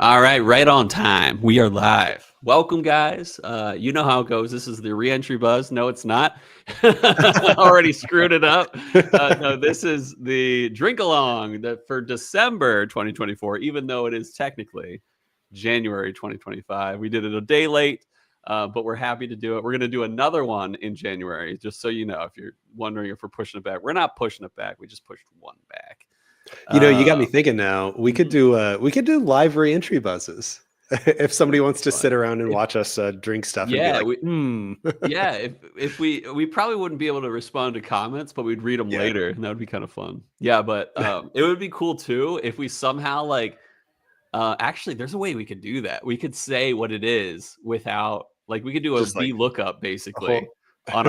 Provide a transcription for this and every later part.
All right, right on time. We are live. Welcome, guys. You know how it goes. This is the reentry buzz. No, it's not. Already screwed it up. No, this is the drink along that for December 2024, even though it is technically January 2025. We did it a day late, but we're happy to do it. We're going to do another one in January, just so you know, if you're wondering if we're pushing it back. We're not pushing it back. We just pushed one back. You got me Uh, thinking now. We could mhm. do live reentry buzzes. If somebody wants to Fun. sit around and If, watch us drink stuff and be yeah, like, we hmm. Yeah, if we probably wouldn't be able to respond to comments, but we'd read them Yeah. later, and that would be kind of fun. Yeah, but it would be cool too if we somehow actually there's a way we could do that. We could say what it is without we could do a Just like V lookup a basically whole on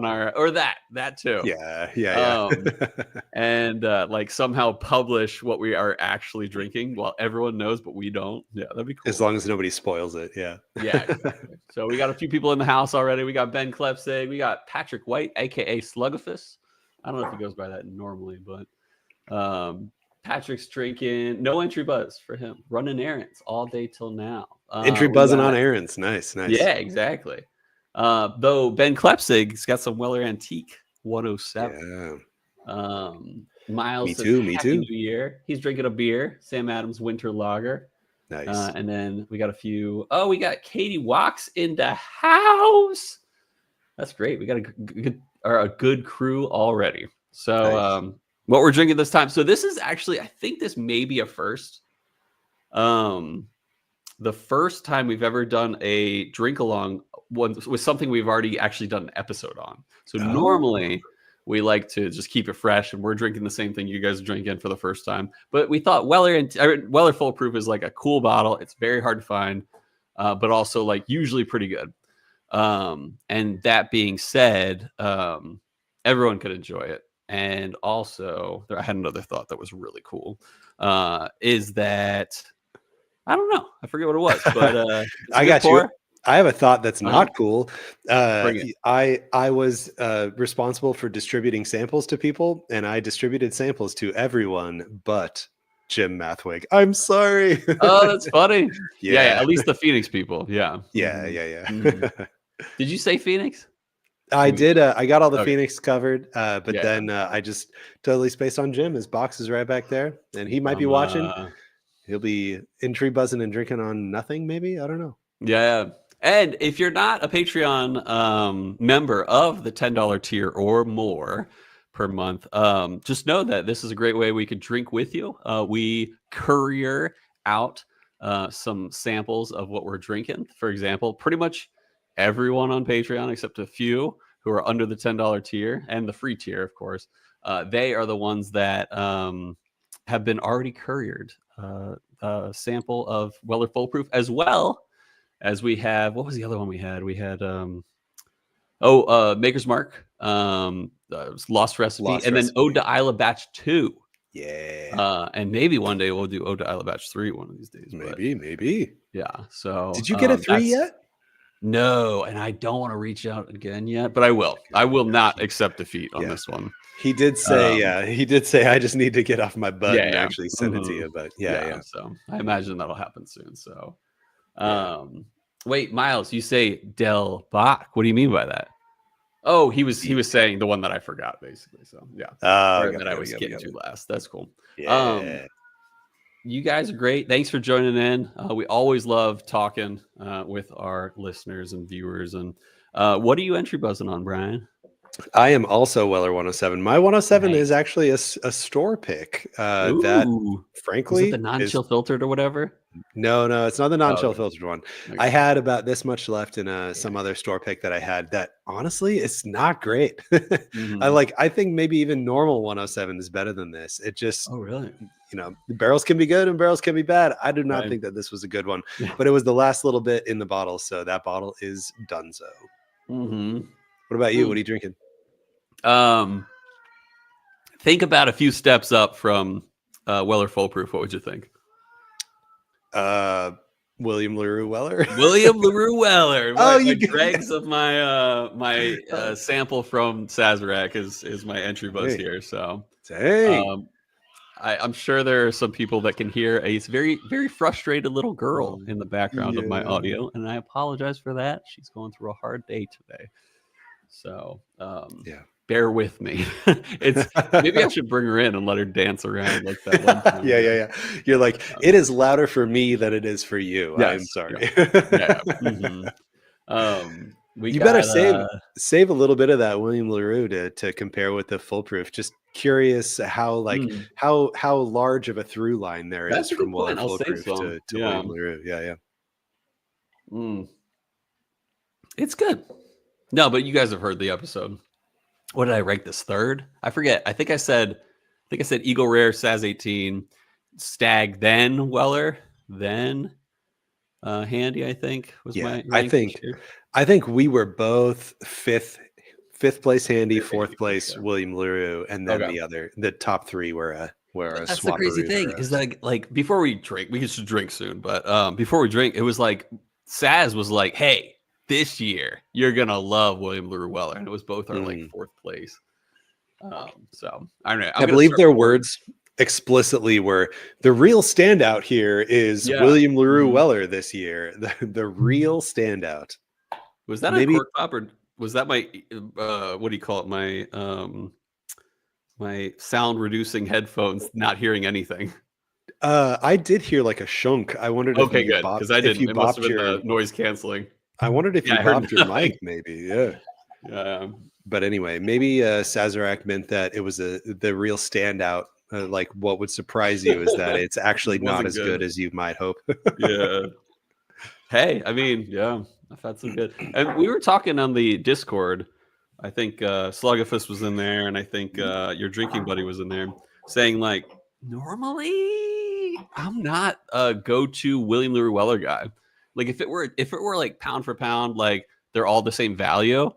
our or that too. yeah, yeah, Um yeah. and somehow publish what we are actually drinking while everyone knows but we don't. Yeah, that'd be As cool. long as nobody spoils it. Yeah. Yeah, exactly. So we got a few people in the house already. We got Ben Klepsig. We got Patrick White, aka Slugafus. I don't know if he goes by that normally, but Patrick's drinking. No entry buzz for him. Running errands all day till now. Entry We buzzing on got errands. Nice, nice. yeah, exactly. Though Ben Klepsig's got some Weller Antique 107. Yeah. Miles Me says too. Me Happy too. New Year. He's drinking a beer. Sam Adams Winter Lager. Nice. And then we got a few. Oh, we got Katie Walks in the house. That's great. We got a good crew already. So, Nice. what we're drinking this time. So this is actually, I think this may be a first. The first time we've ever done a drink along one with something we've already actually done an episode on. So Oh, normally we like to just keep it fresh, and we're drinking the same thing you guys are drinking for the first time. But we thought Weller Full Proof is like a cool bottle. It's very hard to find, but also like usually pretty good. And that being said, everyone could enjoy it. And also, I had another thought that was really cool. Is that I don't know. I forget what it was, but it's a I good got you. pour. I have a thought that's Uh-huh. not cool. Bring it. I was responsible for distributing samples to people, and I distributed samples to everyone but Jim Mathwig. I'm sorry. Oh, that's funny. Yeah, Yeah. at least the Phoenix people. Yeah. Yeah, Mhm. yeah, Mhm. yeah. Did you say Phoenix? I did. I got all the Okay. Phoenix covered, but Yeah. then I just totally spaced on Jim. His box is right back there, and he might be watching. He'll be entry buzzing and drinking on nothing, maybe. I don't know. Yeah. And if you're not a Patreon member of the $10 tier or more per month, just know that this is a great way we could drink with you. We courier out some samples of what we're drinking. For example, pretty much everyone on Patreon, except a few who are under the $10 tier and the free tier, of course, they are the ones that have been already couriered a sample of Weller Foolproof, as well as we have. What was the other one we had? We had Maker's Mark, Lost Recipe, Lost and then Recipe. Ode to Isla Batch 2. Yeah. And maybe one day we'll do Ode to Isla Batch 3 one of these days. Maybe. Yeah. So Did you get a 3 yet? No, and I don't want to reach out again yet, but I will. I will not accept defeat on this one. He did say, he did say, I just need to get off my butt and yeah. actually send it to you. But yeah. So I imagine that'll happen soon. So, wait, Miles, you say Del Bach. What do you mean by that? Oh, he was saying the one that I forgot, basically. So yeah, that I was getting to last. That's cool. Yeah. You guys are great. Thanks for joining in. We always love talking with our listeners and viewers. And what are you entry buzzing on, Brian? I am also Weller 107. My 107 is actually a store pick. That, frankly, is it the non-chill filtered or whatever? No, it's not the non-chill filtered one. Okay. I had about this much left in some other store pick that I had that honestly it's not great. I think maybe even normal 107 is better than this. It just really? The barrels can be good and barrels can be bad. I do not think that this was a good one, but it was the last little bit in the bottle, so that bottle is donezo. What about you? What are you drinking? Think about a few steps up from Weller Foolproof. What would you think? William LaRue Weller. William LaRue Weller. You dregs of my sample from Sazerac is my entry buzz here. So dang. I'm sure there are some people that can hear a very, very frustrated little girl in the background of my audio, and I apologize for that. She's going through a hard day today. So, bear with me. It's maybe I should bring her in and let her dance around like that one time. Yeah. You're like, it is louder for me than it is for you. Yes, I'm sorry. yeah. You better save a little bit of that William LaRue to compare with the Foolproof. Just curious how how large of a through line there is from Weller Foolproof to William LaRue. Yeah. It's good. No, but you guys have heard the episode. What did I rank this? Third? I forget. I think I said Eagle Rare, Saz 18, Stag, then Weller, then Handy. I think was my rank. I think we were both fifth place Handy, fourth place William LaRue, and then the top three were a That's the crazy thing is like before we drink, we should drink soon, but before we drink, it was like Saz was like, hey, this year you're gonna love William LaRue Weller, and it was both our like fourth place. So I don't know. I believe their words explicitly were the real standout here is William LaRue Weller this year. The real standout. Was that maybe a cork pop, or was that my what do you call it? My sound reducing headphones not hearing anything? I did hear like a shunk. I wondered if good, because I didn't. It must have been the noise canceling. I wondered if you bopped your mic, maybe. Yeah. But anyway, maybe Sazerac meant that it was the real standout. Like what would surprise you is that it's actually not as good as you might hope. Yeah. Hey, I mean, yeah, I've had some good. And we were talking on the Discord. I think Slugifus was in there, and I think your drinking buddy was in there, saying like, normally I'm not a go-to William LaRue Weller guy. Like if it were like pound for pound, like they're all the same value,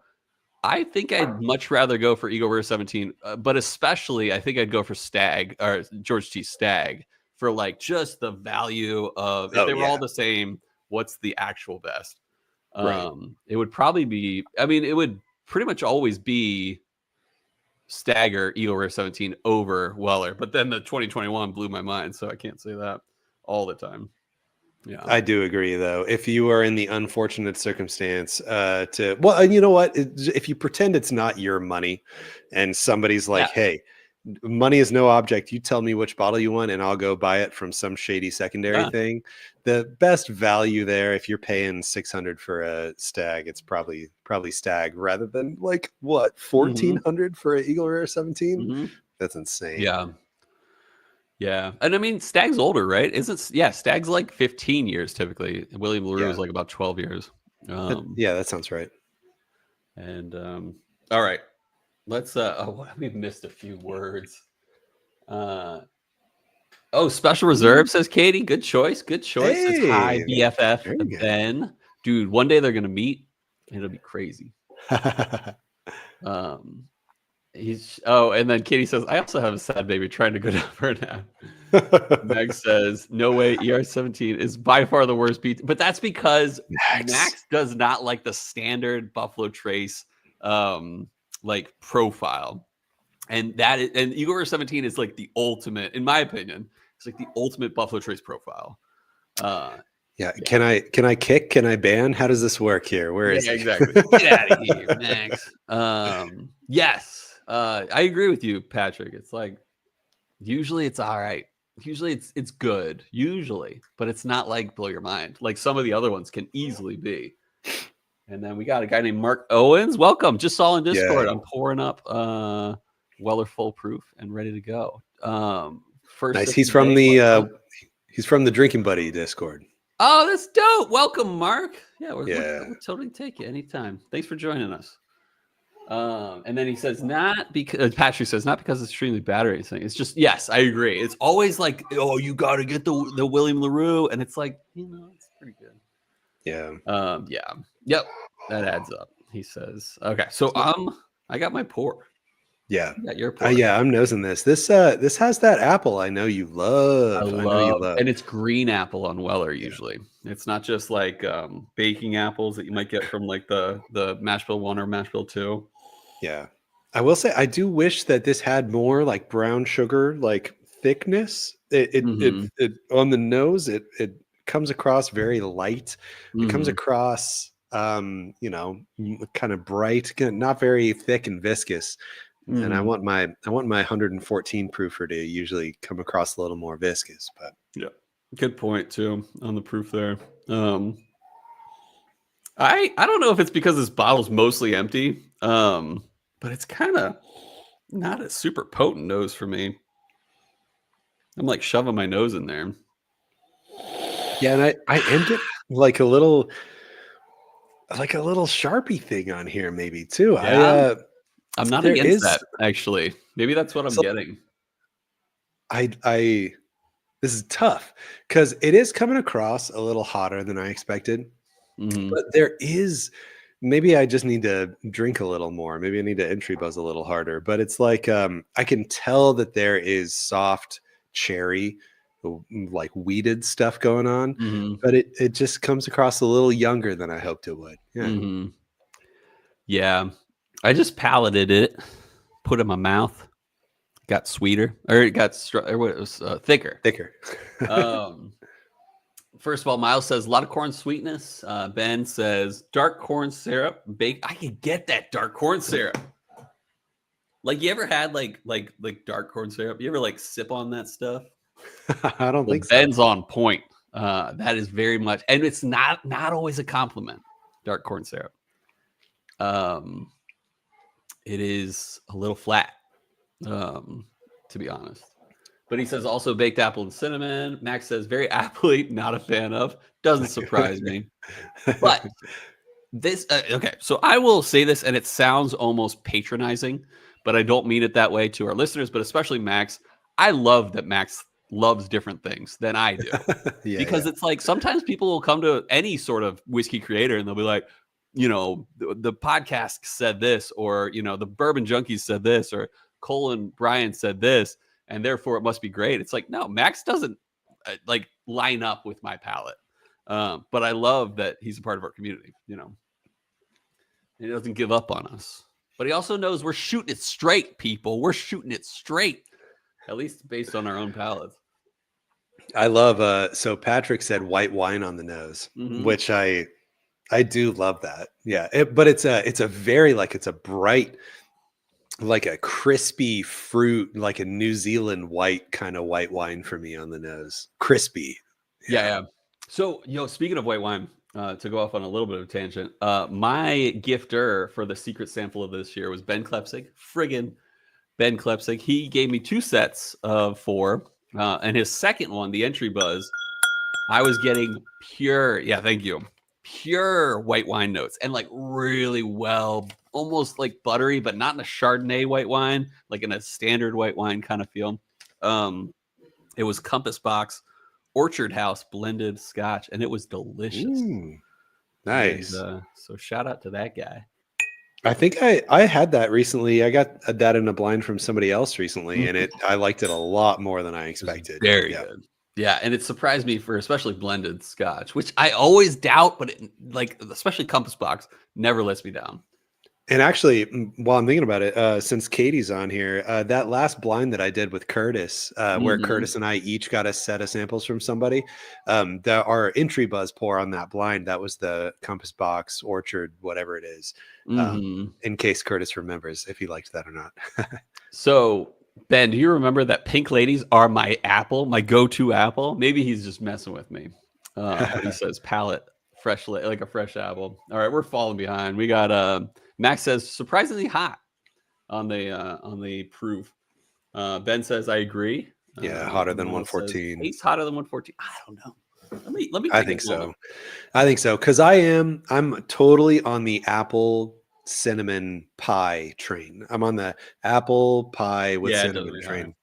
I think I'd much rather go for Eagle Rare 17. But especially, I think I'd go for Stag or George T. Stag for like just the value of if they were all the same. What's the actual best? It would probably be. I mean, it would pretty much always be Stag or Eagle Rare 17 over Weller. But then the 2021 blew my mind, so I can't say that all the time. Yeah, I do agree, though. If you are in the unfortunate circumstance you know what? If you pretend it's not your money and somebody's like, hey, money is no object. You tell me which bottle you want and I'll go buy it from some shady secondary thing. The best value there, if you're paying $600 for a Stag, it's probably Stag rather than like what, $1,400 for an Eagle Rare 17? That's insane. Yeah. And I mean, Stag's older, right? Stag's like 15 years typically. William LaRue is like about 12 years. That sounds right. And all right. Let's we've missed a few words. Special reserve, says Katie. Good choice. Good choice. Hey, hi, BFF Ben. Dude, one day they're gonna meet. It'll be crazy. And then Katie says, I also have a sad baby trying to go down for a nap. Meg says, no way, ER17 is by far the worst pizza. But that's because Max does not like the standard Buffalo Trace like profile. And Eagle Rare 17 is like the ultimate, in my opinion, it's like the ultimate Buffalo Trace profile. Can I kick? Can I ban? How does this work here? Where is it? Exactly. Get out of here, Max. Yes. I agree with you, Patrick. It's like usually it's all right. Usually it's good. Usually, but it's not like blow your mind. Like some of the other ones can easily be. And then we got a guy named Mark Owens. Welcome. Just saw in Discord. I'm pouring up Weller Foolproof and ready to go. First, nice. He's from the Drinking Buddy Discord. Oh, that's dope. Welcome, Mark. Yeah, we'll totally take you anytime. Thanks for joining us. And then he says, not because Patrick says, not because it's extremely bad or anything. It's just, yes, I agree. It's always like, oh, you got to get the William LaRue. And it's like, it's pretty good. Yeah. Yep. That adds up. He says, okay. So I got my pour. Yeah. You got your pour. I'm nosing this. This has that apple I know you love. I know you love. And it's green apple on Weller usually. It's not just like baking apples that you might get from like the mash bill 1 or mash bill 2. Yeah. I will say I do wish that this had more like brown sugar like thickness. It on the nose. It comes across very light. It comes across, kind of bright, not very thick and viscous. And I want my 114 proofer to usually come across a little more viscous. But yeah, good point too on the proof there. I don't know if it's because this bottle's mostly empty, but it's kind of not a super potent nose for me. I'm like shoving my nose in there. yeah, and I am getting like a little Sharpie thing on here maybe too. Yeah, I'm not There against is that actually. Maybe that's what I'm so getting. I this is tough because it is coming across a little hotter than I expected. But there is, maybe I just need to drink a little more. Maybe I need to entry buzz a little harder. But it's like I can tell that there is soft cherry, like weeded stuff going on. But it just comes across a little younger than I hoped it would. Yeah. Yeah, I just palated it, put it in my mouth, got sweeter, or it got it was thicker. Thicker. First of all, Miles says a lot of corn sweetness. Ben says dark corn syrup, baked. I could get that dark corn syrup. Like, you ever had like dark corn syrup? You ever like sip on that stuff? I don't think so. Ben's on point. That is very much, and it's not always a compliment. Dark corn syrup. It is a little flat, to be honest. But he says also baked apple and cinnamon. Max says very aptly, not a fan of. Doesn't surprise me. But this, okay. So I will say this, and it sounds almost patronizing, but I don't mean it that way to our listeners, but especially Max. I love that Max loves different things than I do. Because it's like sometimes people will come to any sort of whiskey creator and they'll be like, the podcast said this, or, the Bourbon Junkies said this, or Cole and Bryan said this, and therefore it must be great. It's like, no, Max doesn't line up with my palate. But I love that he's a part of our community, He doesn't give up on us. But he also knows we're shooting it straight, people. We're shooting it straight, at least based on our own palates. I love, so Patrick said white wine on the nose, which I do love that. Yeah. But it's a very, it's a bright, like a crispy fruit, like a New Zealand white kind of white wine for me on the nose. Crispy. Yeah. So, speaking of white wine, to go off on a little bit of a tangent, my gifter for the secret sample of this year was Ben Klepsig. Friggin' Ben Klepsig. He gave me 2 sets of 4. And his second one, the entry buzz, I was getting pure, thank you, pure white wine notes, and like really well, almost like buttery, but not in a Chardonnay white wine, like in a standard white wine kind of feel. It was Compass Box Orchard House blended Scotch, and it was delicious. Ooh, nice. And, so shout out to that guy. I think I had that recently. I got that in a blind from somebody else recently, and I liked it a lot more than I expected. Very good. Yeah, and it surprised me for especially blended Scotch, which I always doubt, but especially Compass Box never lets me down. And actually, while I'm thinking about it, since Katie's on here, that last blind that I did with Curtis, where Curtis and I each got a set of samples from somebody, our entry buzz pour on that blind, that was the Compass Box Orchard, whatever it is, in case Curtis remembers if he liked that or not. So, Ben, do you remember that Pink Ladies are my apple, my go-to apple? Maybe he's just messing with me. He says palate, fresh, like a fresh apple. All right, we're falling behind. We got... Max says surprisingly hot on the proof. Ben says I agree. Yeah, hotter than 114. It's hotter than 114. I don't know. Let me. I think so. I think so because I'm totally on the apple cinnamon pie train. I'm on the apple pie with cinnamon train.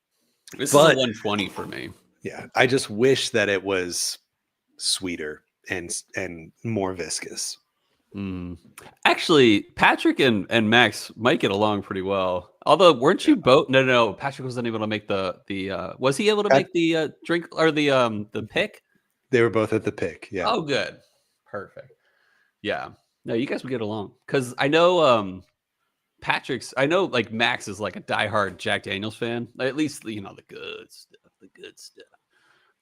This is a 120 for me. Yeah, I just wish that it was sweeter and more viscous. Actually, Patrick and Max might get along pretty well. Although, weren't you both? No. Patrick wasn't able to make the. Was he able to make the drink or the pick? They were both at the pick. Yeah. Oh, good, perfect. Yeah. No, you guys would get along because I know Patrick's. I know like Max is like a diehard Jack Daniels fan. At least the good stuff. the good stuff.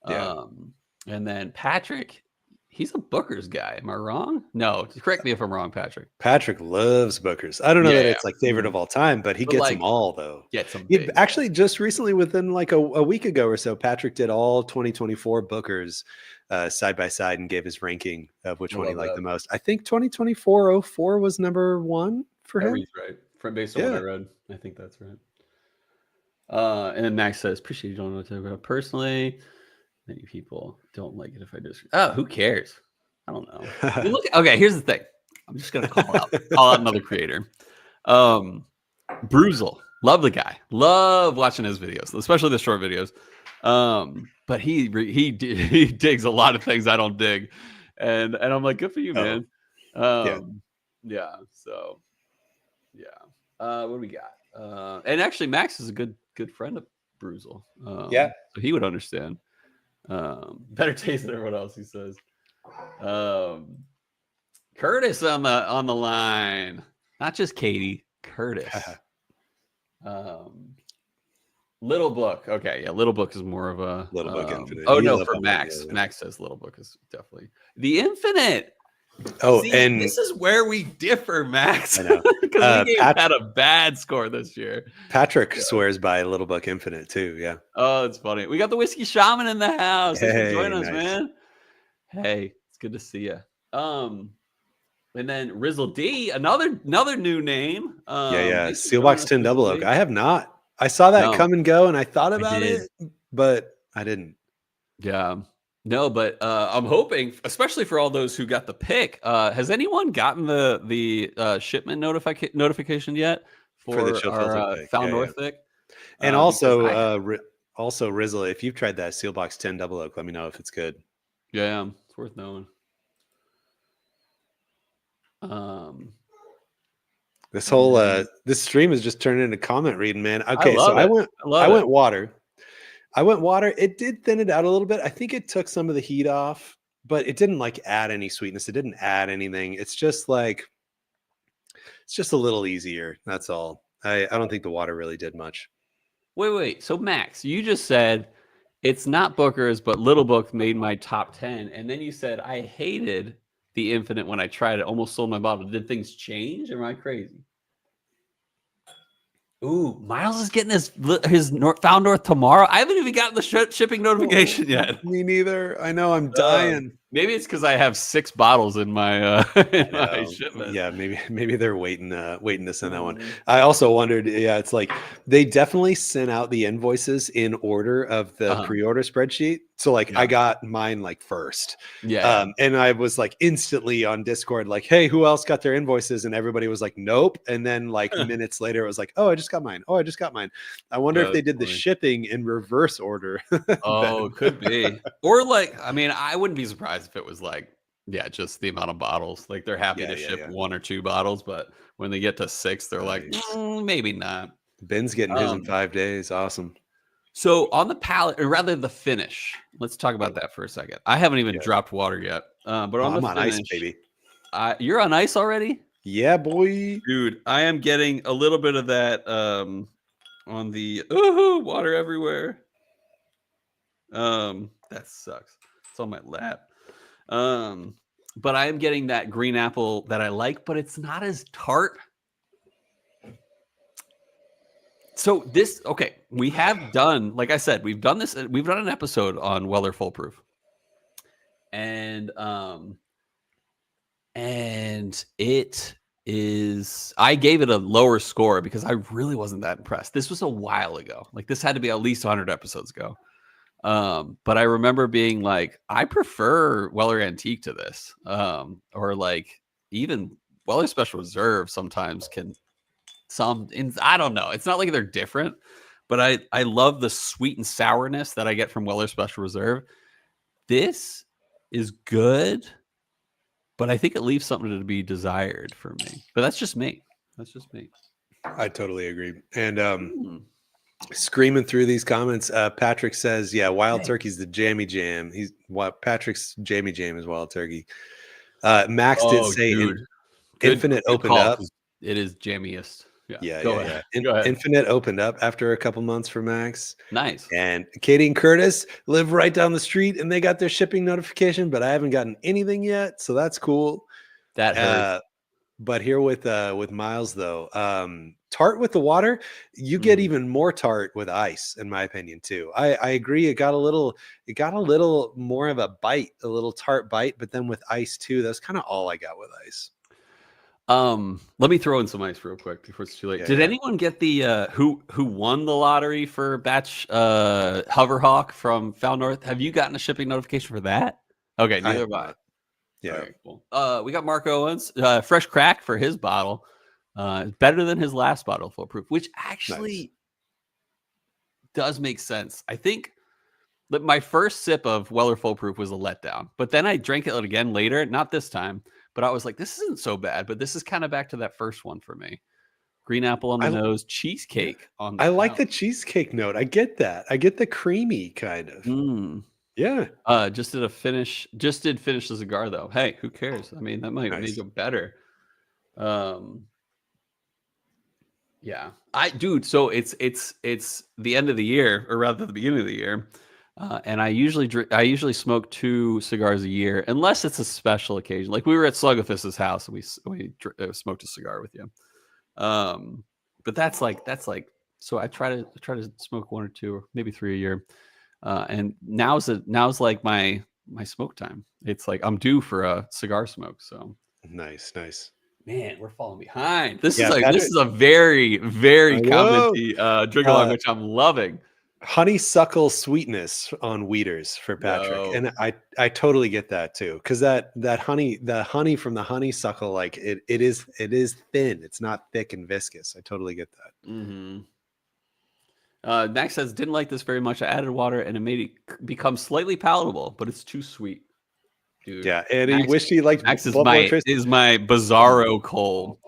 Yeah. And then Patrick, he's a Booker's guy. Am I wrong? No, correct me if I'm wrong, Patrick. Patrick loves Bookers. I don't know that Yeah. it's like favorite of all time, but he But gets like, them all though. get some He big. actually just recently, within like a week ago or so, Patrick did all 2024 Bookers side by side and gave his ranking of which I one he love liked that. the most. I think 2024-04 was number one for That him. reads right. From based on what I Yeah. read, I think that's right. And then Max says, appreciate you don't know what to talk about personally. Many people don't like it if I disagree. Oh, who cares? I don't know. Look, okay, here's the thing. I'm just gonna call out another creator. Bruzel. Love the guy. Love watching his videos, especially the short videos. But he digs a lot of things I don't dig. And I'm like, good for you, man. Yeah. Yeah. So yeah. What do we got? And actually Max is a good friend of Bruzel. Yeah. So he would understand. Better taste than everyone else, he says. Curtis on the line. Not just Katie, Curtis. Little Book. Okay, yeah, Little Book is more of a Little Book Infinite. Oh You no, love for that one, Max. yeah. Max says Little Book is definitely the Infinite. Oh, See, and this is where we differ, Max. I know. Because we had a bad score this year. Patrick swears by Little Book Infinite too. Yeah. Oh, it's funny. We got the Whiskey Shaman in the house. Thanks for joining us, nice. man. Hey, it's good to see you. And then Rizzle D, another new name. Yeah. Sealbox 10 Double Oak. I have not. I saw that No, come and go, and I thought about it, but I didn't. Yeah. No, but I'm hoping, especially for all those who got the pick. Has anyone gotten the shipment notification yet for the Chill Filter our pick? Found Yeah, North pick? And also, also Rizzle, if you've tried that Sealbox 10 Double Oak, let me know if it's good. Yeah, it's worth knowing. This whole this stream is just turning into comment reading, man. Okay, I went water. It did thin it out a little bit. I think it took some of the heat off, but it didn't like add any sweetness. It didn't add anything. It's just like it's just a little easier. That's all. I don't think the water really did much. Wait. So Max, you just said it's not Booker's, but Little Book made my top 10, and then you said I hated the Infinite when I tried it. Almost sold my bottle. Did things change? Am I crazy? Ooh, Miles is getting his Found North tomorrow. I haven't even gotten the shipping notification yet. Me neither. I know. I'm dying. Maybe it's because I have 6 bottles in my my shipment. Yeah, maybe they're waiting to send that one. I also wondered. Yeah, it's like they definitely sent out the invoices in order of the pre-order spreadsheet. So like I got mine like first. Yeah. And I was like instantly on Discord like, hey, who else got their invoices? And everybody was like, nope. And then like minutes later, it was like, oh, I just got mine. Oh, I just got mine. I wonder if they did the shipping in reverse order. Oh, could be. Or like, I mean, I wouldn't be surprised if it was like, yeah, just the amount of bottles. Like they're happy to ship 1 or 2 bottles, but when they get to 6, they're like, maybe not. Ben's getting his in 5 days. Awesome. So on the palate, or rather the finish, let's talk about that for a second. I haven't even dropped water yet, but on the finish, ice, baby. You're on ice already? Yeah, boy. Dude, I am getting a little bit of that on the water everywhere. That sucks. It's on my lap. But I am getting that green apple that I like, but it's not as tart. So we have done, like I said, we've done an episode on Weller Foolproof. And it is, I gave it a lower score because I really wasn't that impressed. This was a while ago. Like this had to be at least 100 episodes ago. But I remember being like, I prefer Weller Antique to this. Or like even Weller Special Reserve sometimes can I don't know. It's not like they're different, but I love the sweet and sourness that I get from Weller Special Reserve. This is good, but I think it leaves something to be desired for me. But that's just me. I totally agree. And screaming through these comments, Patrick says, yeah, Wild Turkey's the jammy jam. Patrick's jammy jam is Wild Turkey. Max did say Infinite opened up. It is jammiest. Go ahead. Go ahead. Infinite opened up after a couple months for Max. Nice. And Katie and Curtis live right down the street, and they got their shipping notification, but I haven't gotten anything yet, so that's cool. That hurts. But here with Miles though, tart with the water, you get even more tart with ice, in my opinion too. I agree. It got a little more of a bite, a little tart bite, but then with ice too, that's kind of all I got with ice. Let me throw in some ice real quick before it's too late. Did anyone get the who won the lottery for Batch Hoverhawk from Foul North? Have you gotten a shipping notification for that? Okay, neither have I. Yeah. Okay, cool. We got Mark Owens, fresh crack for his bottle. Better than his last bottle of Full Proof, which actually does make sense. I think that my first sip of Weller Full Proof was a letdown, but then I drank it again later, not this time, but I was like, this isn't so bad, but this is kind of back to that first one for me. Green apple on the nose, cheesecake on the I like the cheesecake note. I get that. I get the creamy kind of. Yeah. Just did finish the cigar though. Hey, who cares? I mean, that might make it better. Yeah. So it's the end of the year, or rather the beginning of the year. And I usually smoke 2 cigars a year, unless it's a special occasion. Like we were at Slugafist's house and we smoked a cigar with you. But that's like so I try to smoke 1 or 2 or maybe 3 a year. And now's like my smoke time. It's like I'm due for a cigar smoke. So nice. Man, we're falling behind. This is a very, very commenty drink along, which I'm loving. Honeysuckle sweetness on Weeders for Patrick, and I totally get that too, because the honey from the honeysuckle, like it is thin. It's not thick and viscous. I totally get that. Max says, didn't like this very much. I added water and it made it become slightly palatable, but it's too sweet. Dude, yeah, and he wished he liked Max is my Bizarro cold.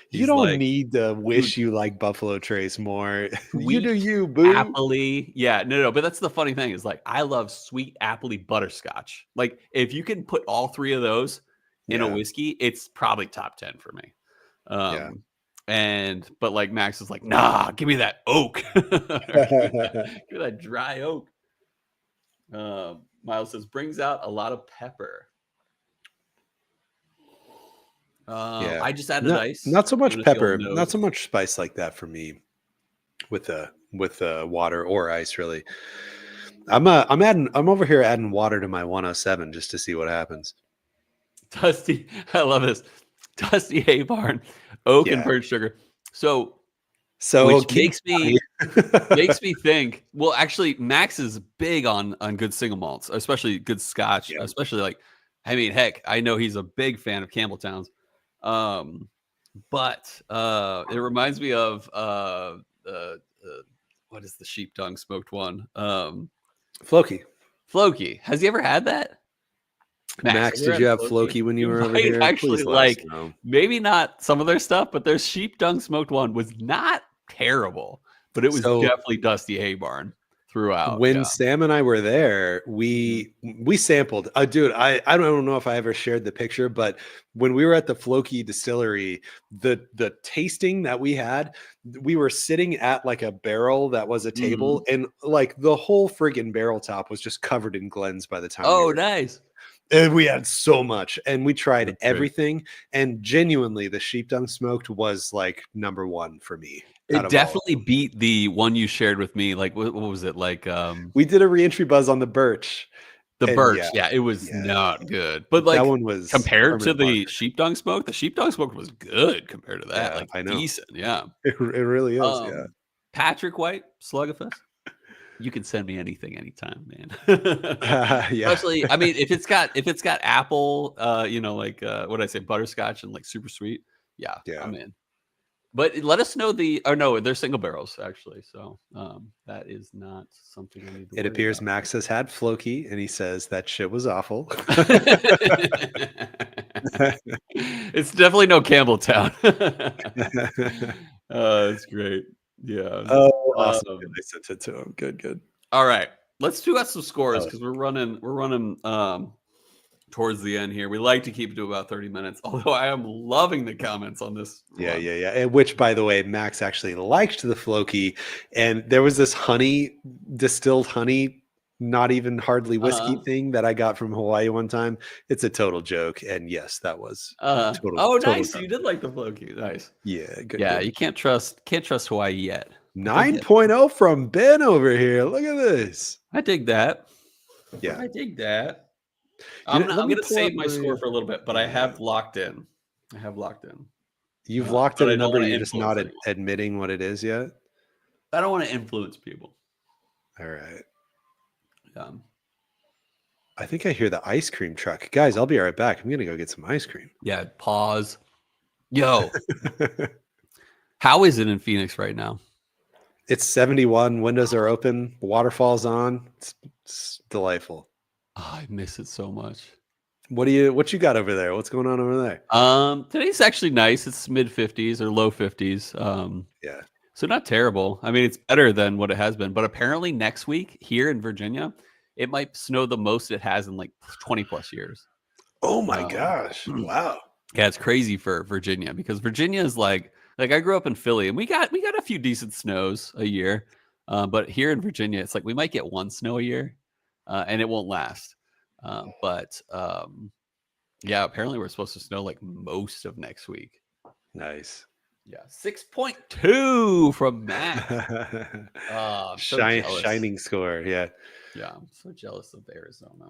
You don't need to wish you like Buffalo Trace more. You do you, boo. Appley. Yeah, no, but that's the funny thing is like I love sweet appley butterscotch. Like if you can put all 3 of those in a whiskey, it's probably top 10 for me. But like Max is like, nah, give me that oak. Give me that dry oak. Miles says brings out a lot of pepper. I just added ice. Not so much pepper, not so much spice like that for me with water or ice really. I'm over here adding water to my 107 just to see what happens. Dusty, I love this. Dusty Hay Barn, oak and bird sugar. So which makes me think. Well, actually, Max is big on good single malts, especially good Scotch. Yeah. Especially like, I mean, heck, I know he's a big fan of Campbelltowns. But it reminds me of what is the sheep tongue smoked one? Floki. Has he ever had that? Max, did you have Floki when you were over here? Actually, like maybe not some of their stuff, but their sheep dung smoked one was not terrible, but it was definitely Dusty Hay Barn throughout. When Sam and I were there, we sampled. Dude, I don't know if I ever shared the picture, but when we were at the Floki distillery, the tasting that we had, we were sitting at like a barrel that was a table, and like the whole friggin' barrel top was just covered in Glens by the time. Oh, nice. And we had so much, and we tried everything. And genuinely, the sheep dung smoked was like number 1 for me. It definitely beat the one you shared with me. Like, what was it like? We did a reentry buzz on the birch. It was not good. But like that one was compared to the sheep dung smoke. The sheep dung smoke was good compared to that. Like I know. Decent. Yeah, it really is. Yeah. Patrick White, Slugafest. You can send me anything anytime, man. Especially, I mean, if it's got apple, like what did I say, butterscotch and like super sweet. Yeah, I'm in. But let us know they're single barrels actually. So that is not something I need to. It appears about. Max has had Floki, and he says that shit was awful. It's definitely no Campbelltown. It's great. Yeah. Oh, awesome. I sent it to him. Good. All right. Let's do some scores because we're running towards the end here. We like to keep it to about 30 minutes, although I am loving the comments on this Yeah, one. yeah, yeah. And which, by the way, Max actually liked the Floki. And there was this honey, distilled honey, not even hardly whiskey Uh-huh. thing that I got from Hawaii one time. It's a total joke. And yes, that was Oh, total nice. joke. You did like the Floki. Nice. Yeah, good, Yeah, good. you can't trust Hawaii yet. I dig it. 9.0 from Ben over here. Look at this. I dig that. Yeah. I dig that. You know, let I'm me gonna pull up save my my score for a little bit, but I yeah. have locked in. I have locked in. You've locked But in I a don't number, want to you're just influence not anyone. admitting what it is yet. I don't want to influence people. All right. Um, I think I hear the ice cream truck. Guys, I'll be right back. I'm gonna go get some ice cream. yeah, pause. Yo, how is it in Phoenix right now? It's 71. Windows are open. Waterfall's on. It's delightful. Oh, I miss it so much. What you got over there? What's going on over there? Today's actually nice. It's mid 50s or low 50s. Yeah. So not terrible. I mean, it's better than what it has been. But apparently next week here in Virginia, it might snow the most it has in like 20 plus years. Oh my Um, gosh. Wow. yeah, it's crazy for Virginia because Virginia is like I grew up in Philly and we got a few decent snows a year. But here in Virginia, it's like we might get one snow a year, and it won't last. But yeah, apparently we're supposed to snow like most of next week. Nice. Yeah, 6.2 from Max. I'm so jealous. Shining score. Yeah. Yeah, I'm so jealous of Arizona.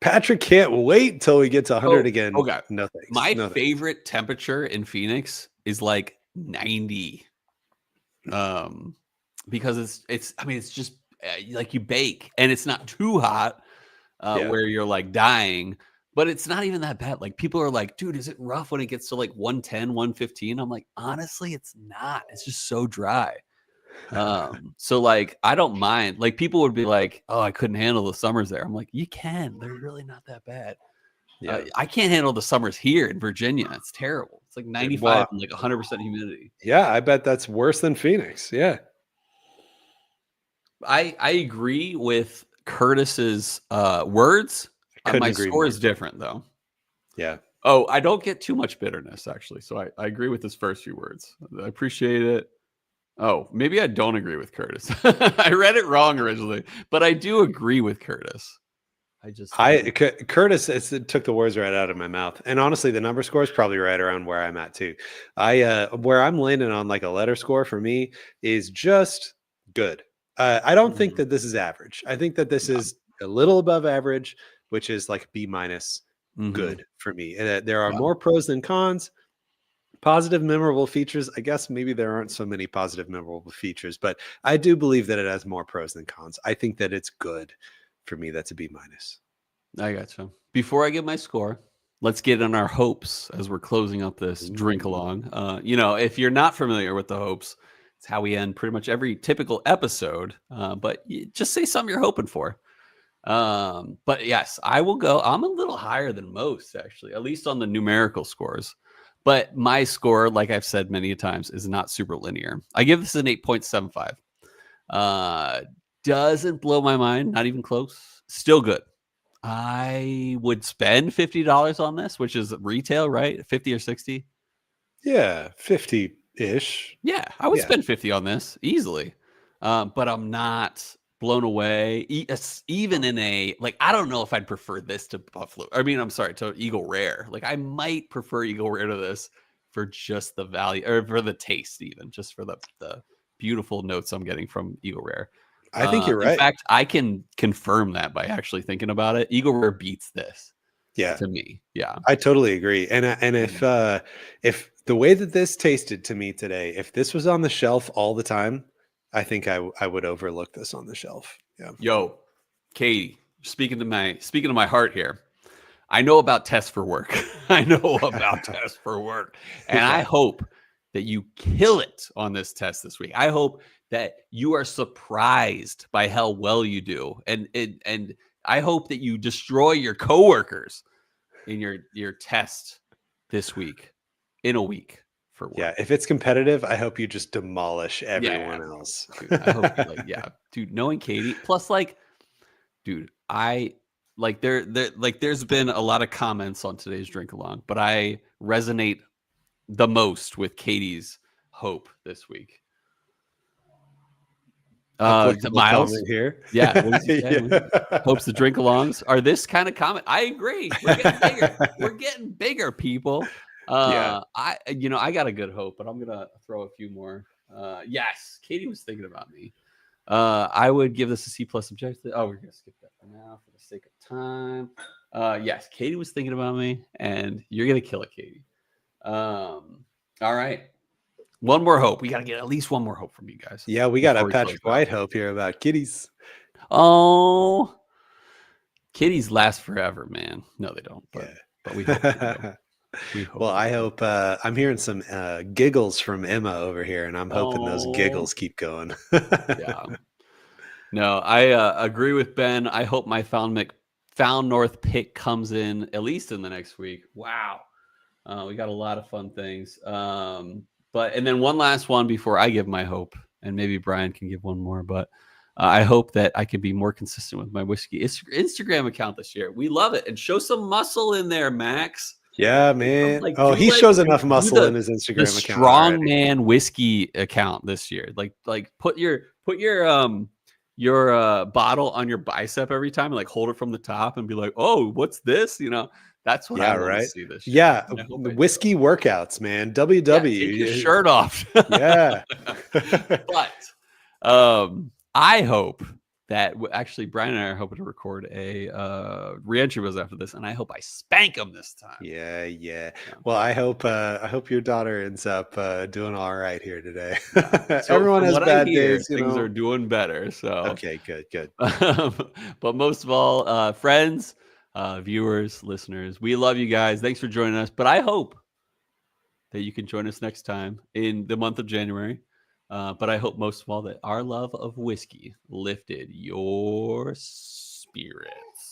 Patrick can't wait till we get to 100 again. Okay. No thanks. My No thanks. favorite temperature in Phoenix is like 90. Because it's just like you bake and it's not too hot Yeah. where you're like dying, but it's not even that bad. Like people are like, dude, is it rough when it gets to like 110, 115? I'm like, honestly, it's not. It's just so dry. So like I don't mind. Like people would be like, oh, I couldn't handle the summers there. I'm like, you can. They're really not that bad. Yeah. I can't handle the summers here in Virginia. It's terrible. It's like 95 and like 100% humidity. Yeah, I bet that's worse than Phoenix. Yeah. I agree with Curtis's words. Couldn't My agree score more. is different though. Yeah. Oh, I don't get too much bitterness actually. So I agree with his first few words. I appreciate it. Oh, maybe I don't agree with Curtis. I read it wrong originally, but I do agree with Curtis. Curtis it took the words right out of my mouth. And honestly, the number score is probably right around where I'm at too. Where I'm landing on like a letter score for me is just good. I don't think that this is average. I think that this is a little above average, which is like B minus good for me. There are more pros than cons. Positive, memorable features. I guess maybe there aren't so many positive, memorable features, but I do believe that it has more pros than cons. I think that it's good. For me, that's a B minus. I gotcha. Before I give my score, let's get on our hopes as we're closing up this drink along. If you're not familiar with the hopes, it's how we end pretty much every typical episode. But just say something you're hoping for. But yes, I will go. I'm a little higher than most, actually, at least on the numerical scores. But my score, like I've said many times, is not super linear. I give this an 8.75. Doesn't blow my mind, not even close. Still good. I would spend $50 on this, which is retail, right? 50 or 60. Yeah, 50-ish. Yeah, I would spend 50 on this easily. But I'm not blown away. Even in I don't know if I'd prefer this to Buffalo. I mean, I'm sorry, to Eagle Rare. Like I might prefer Eagle Rare to this for just the value or for the taste, even just for the beautiful notes I'm getting from Eagle Rare. I think you're right. In fact, I can confirm that by actually thinking about it. Eagle Rare beats this. Yeah, to me. Yeah, I totally agree. And if the way that this tasted to me today, if this was on the shelf all the time, I think I would overlook this on the shelf. Yeah. Yo, Katie, speaking to my heart here. I know about tests for work. I know about tests for work, and I hope that you kill it on this test this week. I hope that you are surprised by how well you do. And I hope that you destroy your coworkers in your test this week, in a week for work. Yeah, if it's competitive, I hope you just demolish everyone else. Dude, I hope you dude, knowing Katie, plus dude, there's been a lot of comments on today's drink along, but I resonate the most with Katie's hope this week. Applicable Miles, comment here. yeah, what does he say? Yeah. Hopes the drink alongs are this kind of comment. I agree. We're getting bigger. We're getting bigger, people. Yeah. I got a good hope, but I'm gonna throw a few more. Yes, Katie was thinking about me. I would give this a C+ objective. Oh, we're gonna skip that for now for the sake of time. Yes, Katie was thinking about me, and you're gonna kill it, Katie. All right. One more hope. We got to get at least one more hope from you guys. Yeah, we got a before we Patrick close out. White hope here about kitties. Oh, kitties last forever, man. No, they don't. But Yeah. but we hope. They do. We hope. Well, they I do. hope I'm hearing some giggles from Emma over here, and I'm hoping those Oh. giggles keep going. Yeah. No, I agree with Ben. I hope my Found North pick comes in at least in the next week. Wow. We got a lot of fun things. And then one last one before I give my hope, and maybe Bryan can give one more. But I hope that I can be more consistent with my whiskey Instagram account this year. We love it, and show some muscle in there, Max. Yeah, man. Like, Oh, do he like- shows enough do muscle in his the Instagram account. strong already. man whiskey account this year. Like put your bottle on your bicep every time, and like hold it from the top and be like, "Oh, what's this?" That's what I want to see this year. Yeah, And I hope I do. whiskey workouts, man. Yeah, WW. take your shirt off. Yeah. But I hope that actually Bryan and I are hoping to record a reentry was after this, and I hope I spank him this time. Yeah. Well, I hope your daughter ends up doing all right here today. So Everyone from has what I bad hear, days, things are doing better. So Okay, good. but most of all, friends, viewers, listeners, we love you guys. Thanks for joining us. But I hope that you can join us next time in the month of January. But I hope most of all that our love of whiskey lifted your spirits.